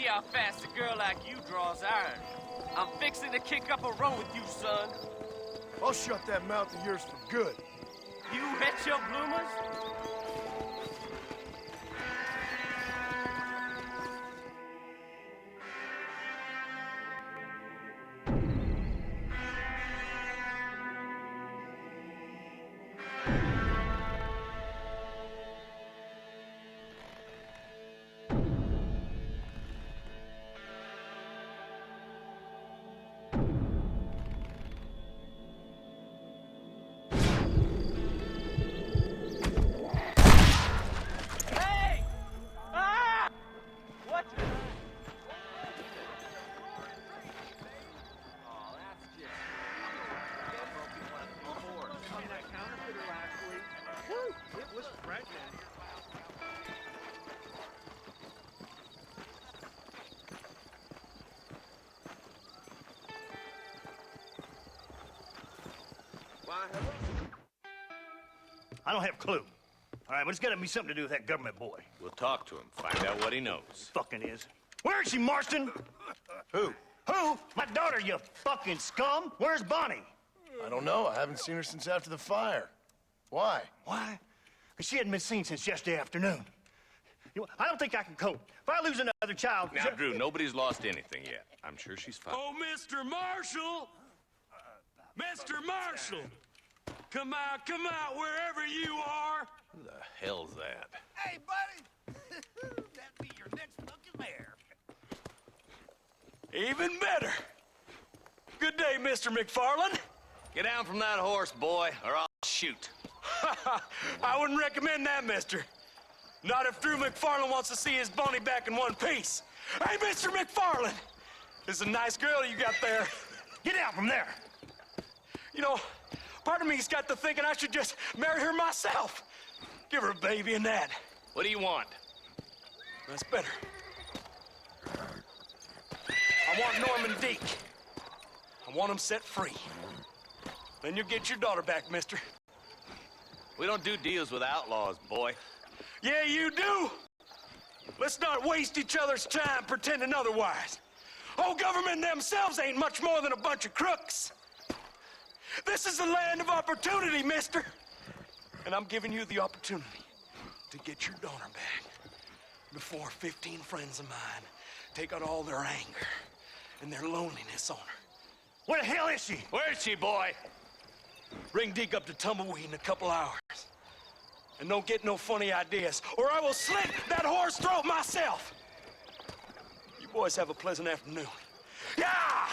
see how fast a girl like you draws iron. I'm fixing to kick up a row with you, son. I'll shut that mouth of yours for good. You hit your bloomers? I don't have a clue. All right, but it's got to be something to do with that government boy. We'll talk to him, find out what he knows. Fucking is. Where is she, Marston? Who? Who? My daughter, you fucking scum. Where's Bonnie? I don't know. I haven't seen her since after the fire. Why? Why? Because she hadn't been seen since yesterday afternoon. You know, I don't think I can cope. If I lose another child... Now, Drew, nobody's lost anything yet. I'm sure she's fine. Oh, Mr. Marshall! Mr. Marshall! Come out, wherever you are! Who the hell's that? Hey, buddy! That'd be your next fucking mayor. Even better! Good day, Mr. McFarland. Get down from that horse, boy, or I'll shoot. I wouldn't recommend that, mister. Not if Drew McFarland wants to see his Bonnie back in one piece. Hey, Mr. McFarland! This is a nice girl you got there. Get out from there! You know, part of me's got to thinking I should just marry her myself. Give her a baby and that. What do you want? That's better. I want Norman Deek. I want him set free. Then you'll get your daughter back, mister. We don't do deals with outlaws, boy. Yeah, you do. Let's not waste each other's time pretending otherwise. Old government themselves ain't much more than a bunch of crooks. This is the land of opportunity, mister. And I'm giving you the opportunity to get your daughter back before 15 friends of mine take out all their anger and their loneliness on her. Where the hell is she? Where is she, boy? Bring Deke up to Tumbleweed in a couple hours. And don't get no funny ideas, or I will slit that horse throat myself. You boys have a pleasant afternoon. Yeah!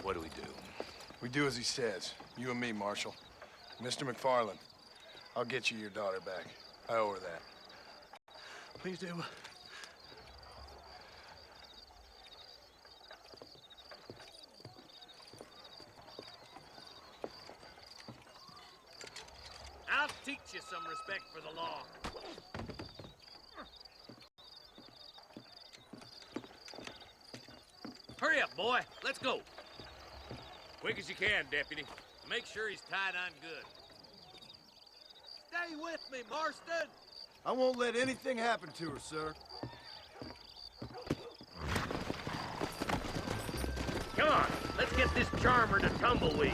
What do we do? We do as he says. You and me, Marshal. Mr. McFarland, I'll get you your daughter back. I owe her that. Please do. I'll teach you some respect for the law. Hurry up, boy. Let's go. Quick as you can, Deputy. Make sure he's tied on good. Stay with me, Marston. I won't let anything happen to her, sir. Come on, let's get this charmer to Tumbleweed.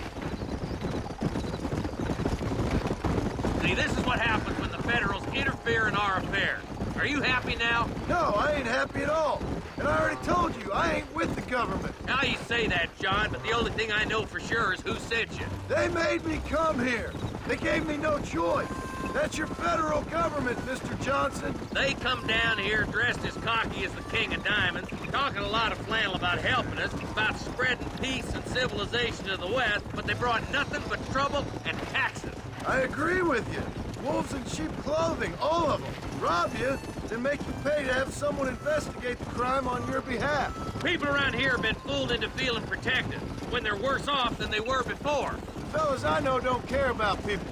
See, this is what happens when the Federals interfere in our affairs. Are you happy now? No, I ain't happy at all. And I already told you, I ain't with the government. Now you say that, John, but the only thing I know for sure is who sent you. They made me come here. They gave me no choice. That's your federal government, Mr. Johnson. They come down here dressed as cocky as the King of Diamonds, talking a lot of flannel about helping us, about spreading peace and civilization to the West, but they brought nothing but trouble and taxes. I agree with you. Wolves in sheep clothing, all of them. Rob you, then make you pay to have someone investigate the crime on your behalf. People around here have been fooled into feeling protected, when they're worse off than they were before. The fellas I know don't care about people.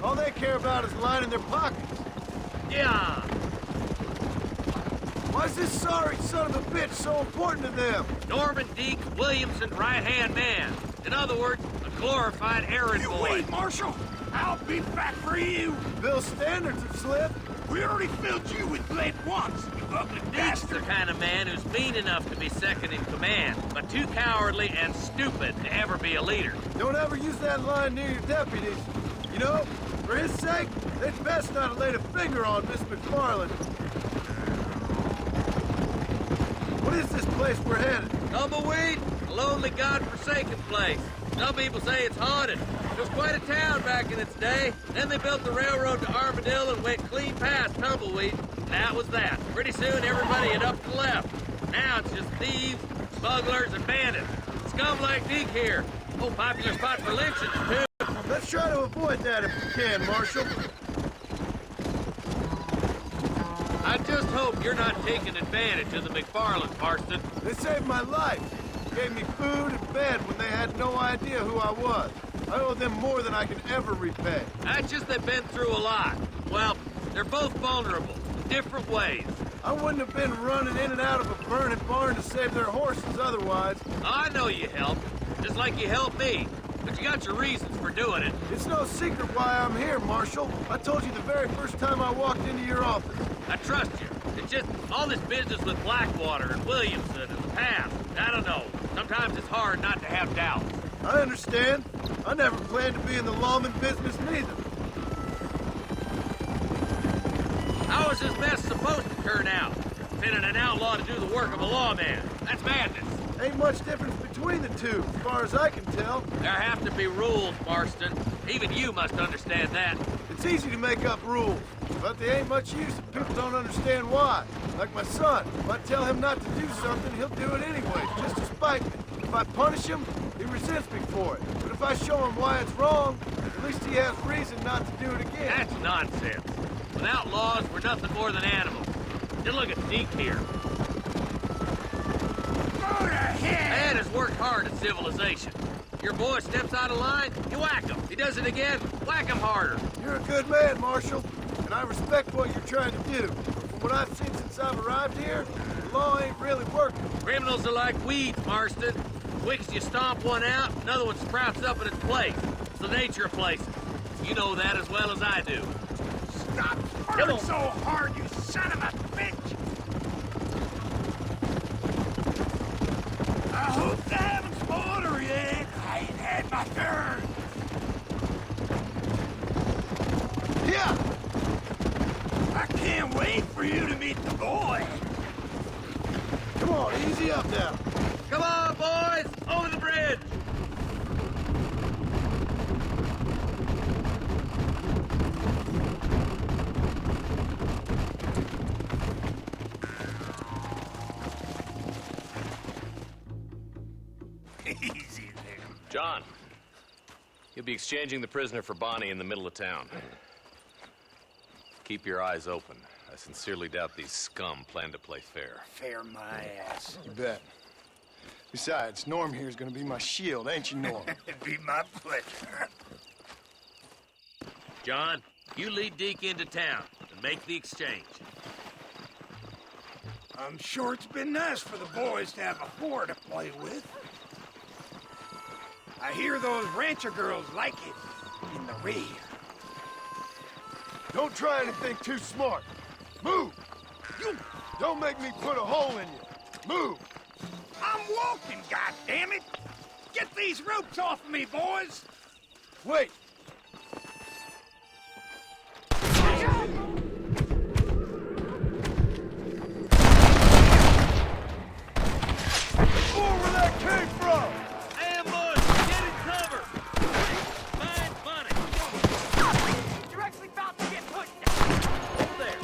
All they care about is lining their pockets. Yeah. Why's this sorry son of a bitch so important to them? Norman Deek, Williamson's right-hand man. In other words, a glorified errand boy. Wait, Marshal! I'll be back for you. Bill's standards have slipped. We already filled you with lead once, you ugly Deek's the bastard. kind of man who's mean enough to be second in command, but too cowardly and stupid to ever be a leader. Don't ever use that line near your deputies. You know, for his sake, they'd best not have laid a finger on Miss McFarland. What is this place we're headed? Tumbleweed, a lonely, god-forsaken place. Some people say it's haunted. It was quite a town back in its day. Then they built the railroad to Armadillo and went clean past Tumbleweed. And that was that. Pretty soon, everybody had up and left. Now it's just thieves, smugglers, and bandits. Scum like Deke here. Oh, popular spot for lynchings, too. Let's try to avoid that if we can, Marshal. I just hope you're not taking advantage of the McFarland, Marston. They saved my life. Gave me food and bed when they had no idea who I was. I owe them more than I can ever repay. That's just they've been through a lot. Well, they're both vulnerable, in different ways. I wouldn't have been running in and out of a burning barn to save their horses otherwise. I know you helped, just like you helped me. But you got your reasons for doing it. It's no secret why I'm here, Marshal. I told you the very first time I walked into your office. I trust you. It's just all this business with Blackwater and Williamson and the past. I don't know. Sometimes it's hard not to have doubts. I understand. I never planned to be in the lawman business neither. How is this mess supposed to turn out? Sending an outlaw to do the work of a lawman. That's madness. Ain't much difference between the two, as far as I can tell. There have to be rules, Marston. Even you must understand that. It's easy to make up rules, but they ain't much use if people don't understand why. Like my son, if I tell him not to do something, he'll do it anyway, just to spite me. If I punish him, he resents me for it. But if I show him why it's wrong, at least he has reason not to do it again. That's nonsense. With outlaws, we're nothing more than animals. Just look at Deke here. Go to hell. Man has worked hard at civilization. Your boy steps out of line, you whack him. He does it again, whack him harder. You're a good man, Marshal, and I respect what you're trying to do. From what I've seen since I've arrived here, the law ain't really working. Criminals are like weeds, Marston. Quick as you stomp one out, another one sprouts up in its place. It's the nature of places. You know that as well as I do. Stop Come spurring on. so hard, you son of a bitch. I hope they haven't spoiled her yet. I ain't had my turn. Yeah! I can't wait for you to meet the boy. Come on, easy up now. Come on, boys! Over the bridge! Easy there. John, you'll be exchanging the prisoner for Bonnie in the middle of town. Keep your eyes open. I sincerely doubt these scum plan to play fair. Fair my ass. You bet. Besides, Norm here's gonna be my shield, ain't you, Norm? It'd be my pleasure. John, you lead Deke into town and make the exchange. I'm sure it's been nice for the boys to have a whore to play with. I hear those rancher girls like it in the rear. Don't try anything too smart. Move! You don't make me put a hole in you. Move! I'm walking, goddammit! Get these ropes off of me, boys! Wait! More where that came from! Ambush! Get in cover! Find Bonnie! You're actually about to get pushed down! Hold there!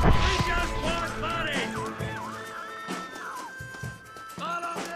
We just want Bonnie! Follow me!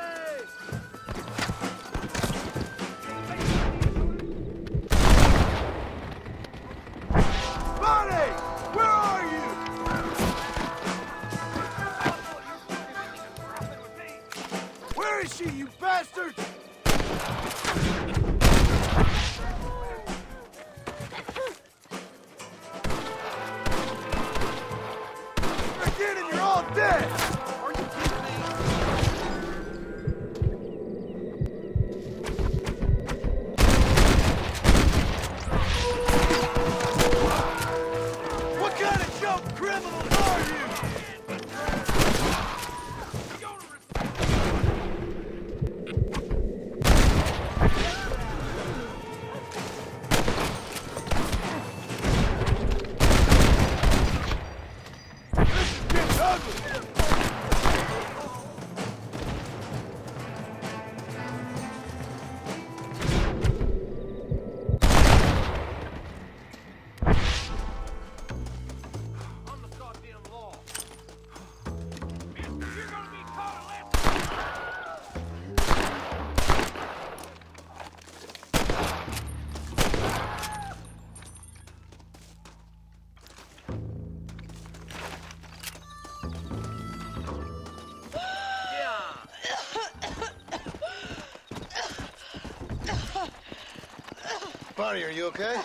Bonnie, are you okay?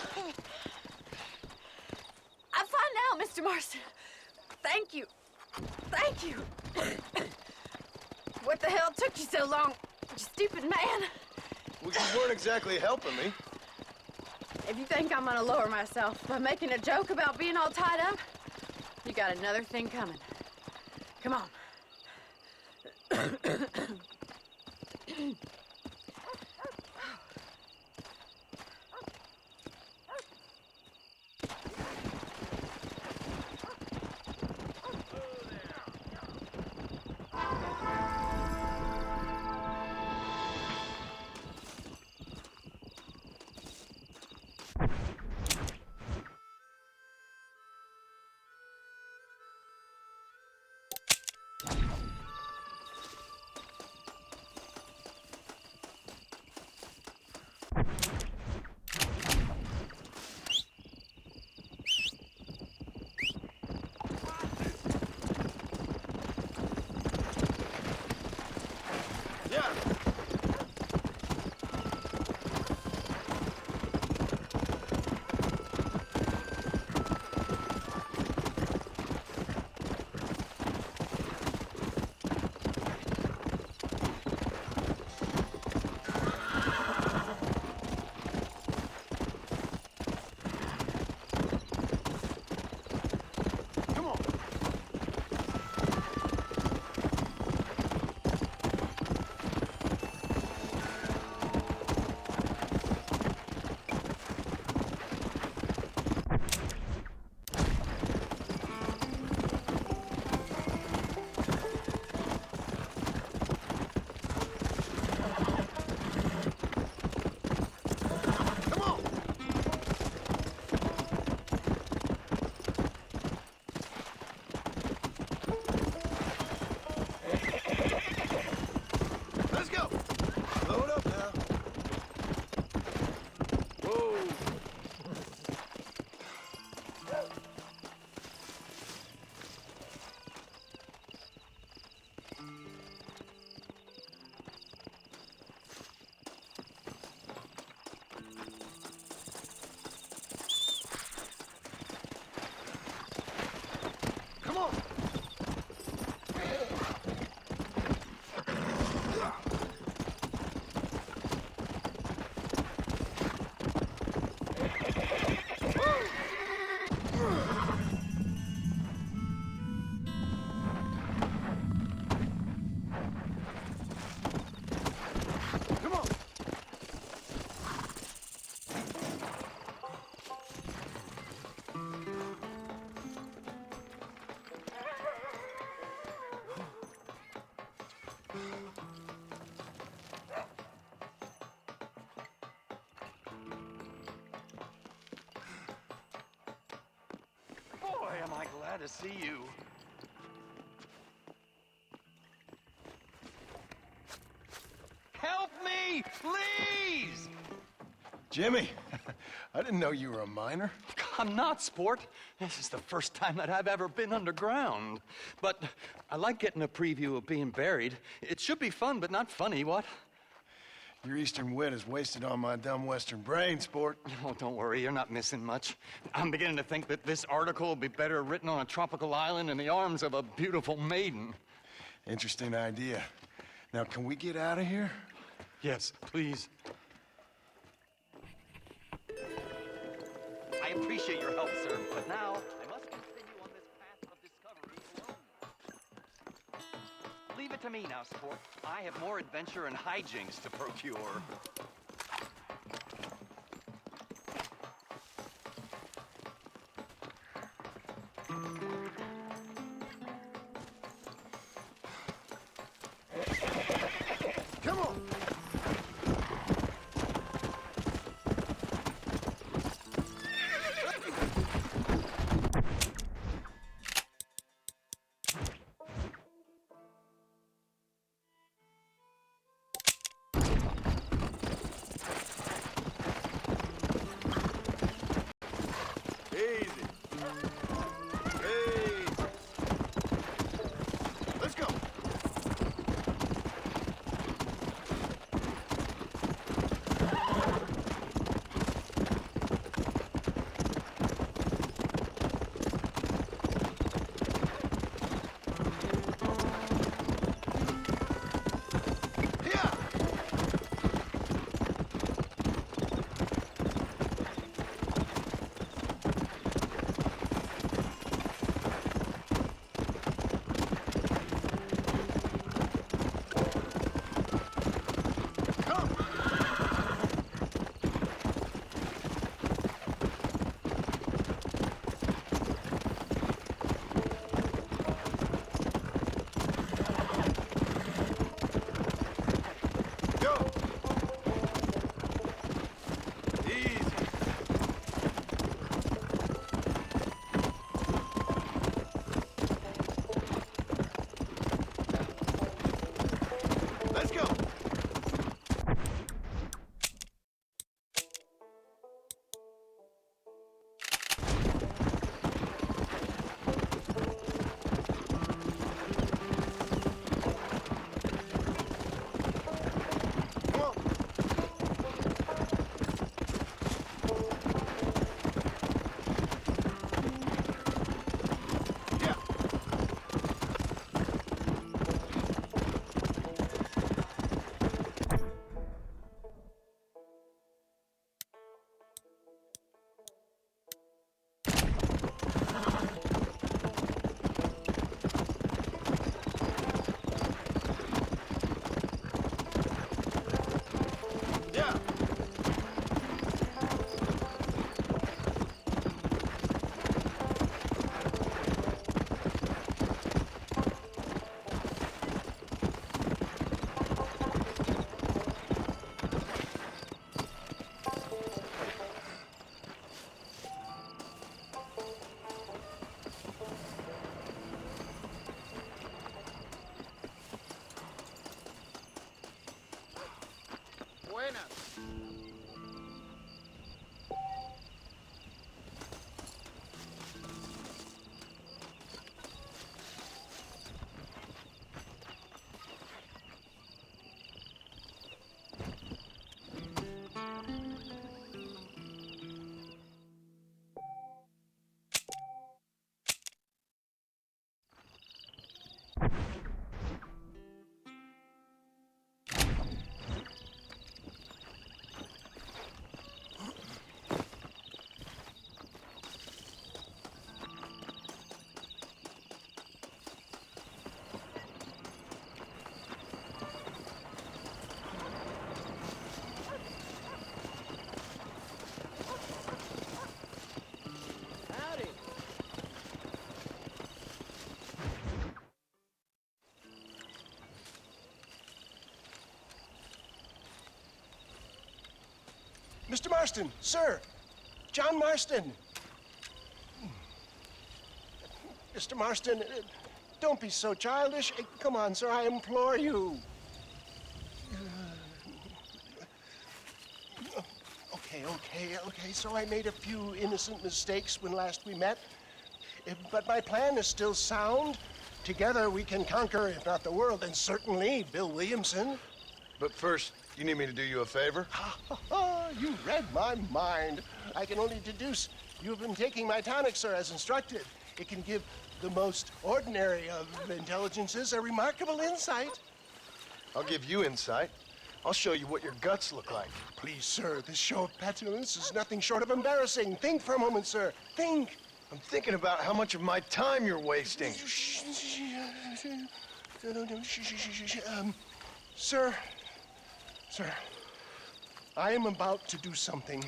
I'm fine now, Mr. Marston. Thank you. Thank you. What the hell took you so long, you stupid man? Well, you weren't exactly helping me. If you think I'm gonna lower myself by making a joke about being all tied up, you got another thing coming. Come on. Yeah. Come on. Come on. Let's go. Load up now. Whoa. Come on. Come on. Boy, am I glad to see you. Help me, please! Jimmy, I didn't know you were a miner. I'm not, sport. This is the first time that I've ever been underground. But I like getting a preview of being buried. It should be fun, but not funny, what? Your eastern wit is wasted on my dumb western brain, sport. Oh, don't worry, you're not missing much. I'm beginning to think that this article will be better written on a tropical island in the arms of a beautiful maiden. Interesting idea. Now, can we get out of here? Yes, please. I appreciate your help, sir, but now I must continue on this path of discovery alone. Leave it to me now, sport. I have more adventure and hijinks to procure. Come on. Mr. Marston, sir. John Marston. Mr. Marston, don't be so childish. Come on, sir, I implore you. Okay, so I made a few innocent mistakes when last we met. But my plan is still sound. Together we can conquer, if not the world, then certainly Bill Williamson. But first, you need me to do you a favor? You read my mind. I can only deduce you've been taking my tonic, sir, as instructed. It can give the most ordinary of intelligences a remarkable insight. I'll give you insight. I'll show you what your guts look like. Please, sir, this show of petulance is nothing short of embarrassing. Think for a moment, sir. Think. I'm thinking about how much of my time you're wasting. Sir, I am about to do something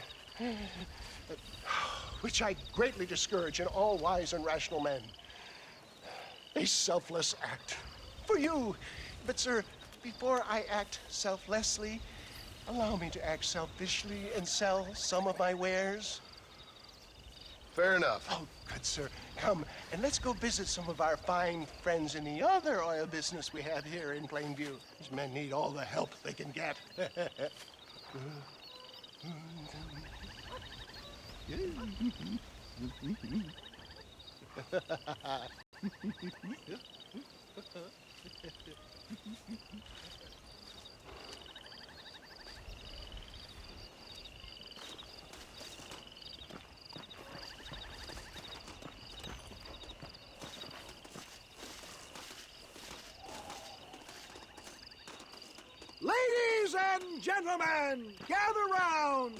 which I greatly discourage in all wise and rational men. A selfless act for you. But, sir, before I act selflessly, allow me to act selfishly and sell some of my wares. Fair enough. Oh, good, sir. Come, and let's go visit some of our fine friends in the other oil business we have here in Plainview. These men need all the help they can get. Ladies and gentlemen, gather round,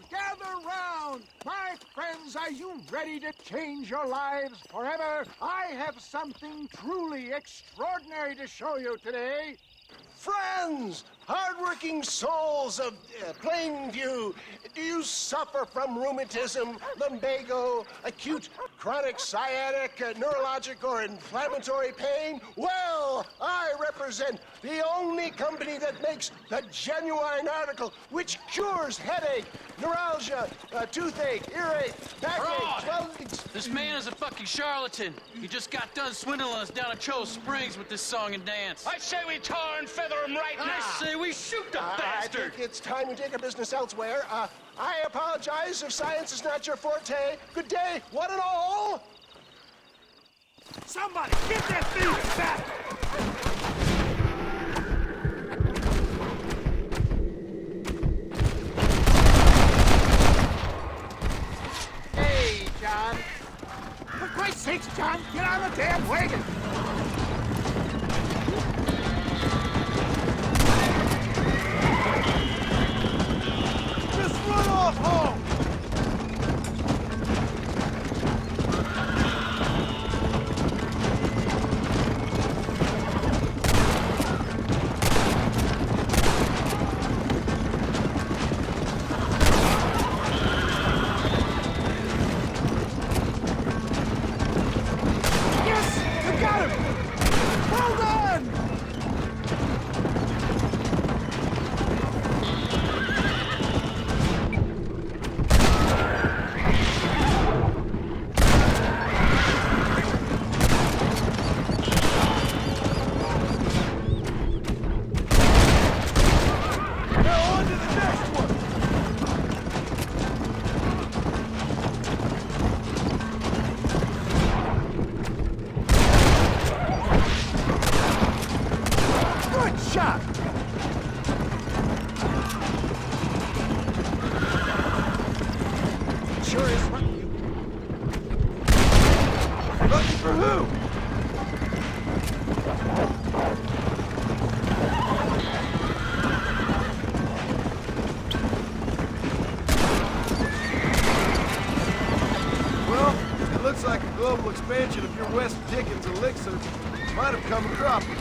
My friends, are you ready to change your lives forever? I have something truly extraordinary to show you today. Friends, hardworking souls of Plainview, do you suffer from rheumatism, lumbago, acute chronic sciatic, neurologic, or inflammatory pain? Well, I represent the only company that makes the genuine article which cures headache, neuralgia, toothache, earache, backache, This man is a fucking charlatan. He just got done swindling us down at Cho Springs with this song and dance. I say we tar and feather him right now. I say we shoot the I bastard. think it's time we take our business elsewhere. I apologize if science is not your forte. Good day, one and all. Somebody, get that thing back! Hey, John. For Christ's sakes, John, get on the damn wagon! Just run off home! Expansion of your West Dickens elixir might have come a cropping.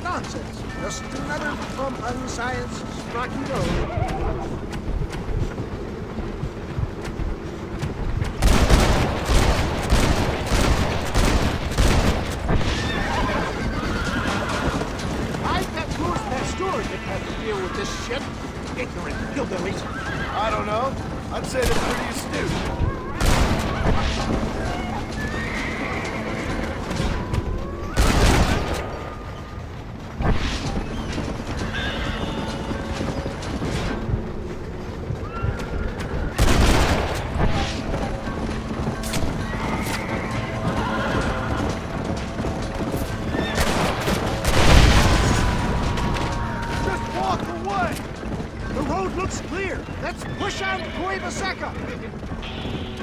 Nonsense. Just another from unscienced Rocky Road. I bet who's Pasteur that had to deal with this shit. Ignorant hillbillies. I don't know. I'd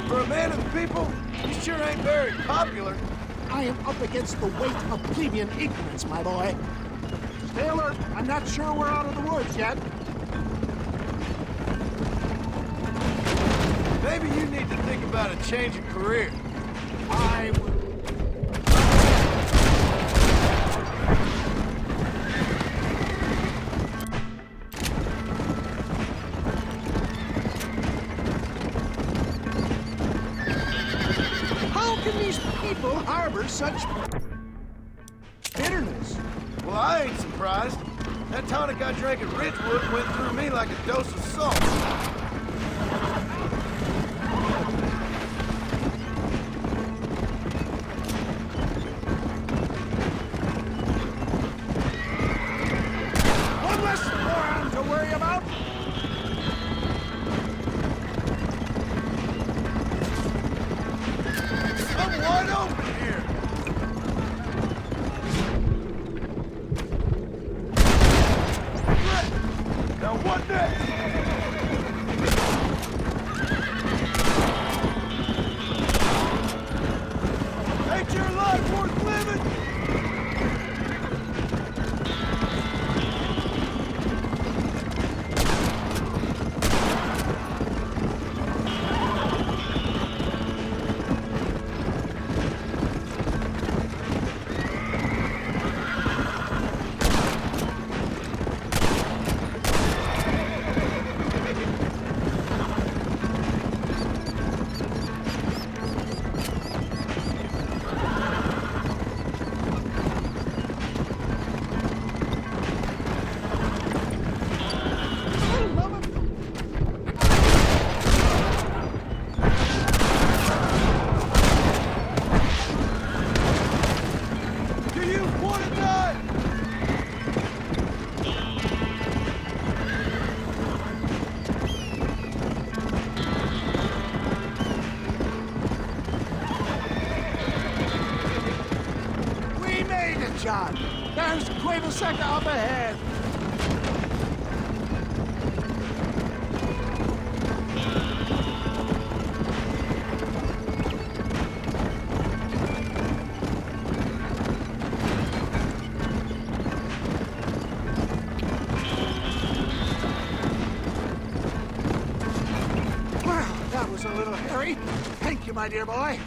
For a man of the people, he sure ain't very popular. I am up against the weight of plebeian ignorance, my boy. Stay alert. I'm not sure we're out of the woods yet. Maybe you need to think about a change of career. I will. How can these people harbor such bitterness? Well, I ain't surprised. That tonic I drank at Ridgewood went through me like a dose of salt. One less moron to worry about. I'm wide open here. Now what next? Ain't your life worth living? Do you want to die? We made it, John. There's Cueva Seca up ahead. Well, that was a little hairy. Thank you, my dear boy.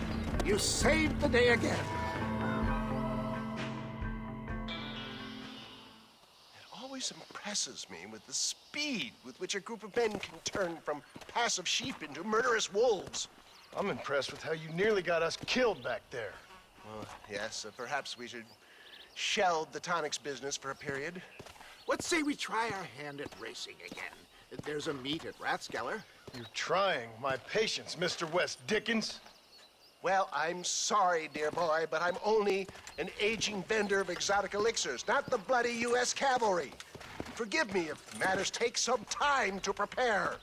You saved the day again. Always impresses me with the speed with which a group of men can turn from passive sheep into murderous wolves. I'm impressed with how you nearly got us killed back there. Yes, perhaps we should shelve the tonics business for a period. Let's say we try our hand at racing again. There's a meet at Rathskeller. You're trying my patience, Mr. West Dickens. Well, I'm sorry, dear boy, but I'm only an aging vendor of exotic elixirs, not the bloody U.S. cavalry. Forgive me if matters take some time to prepare.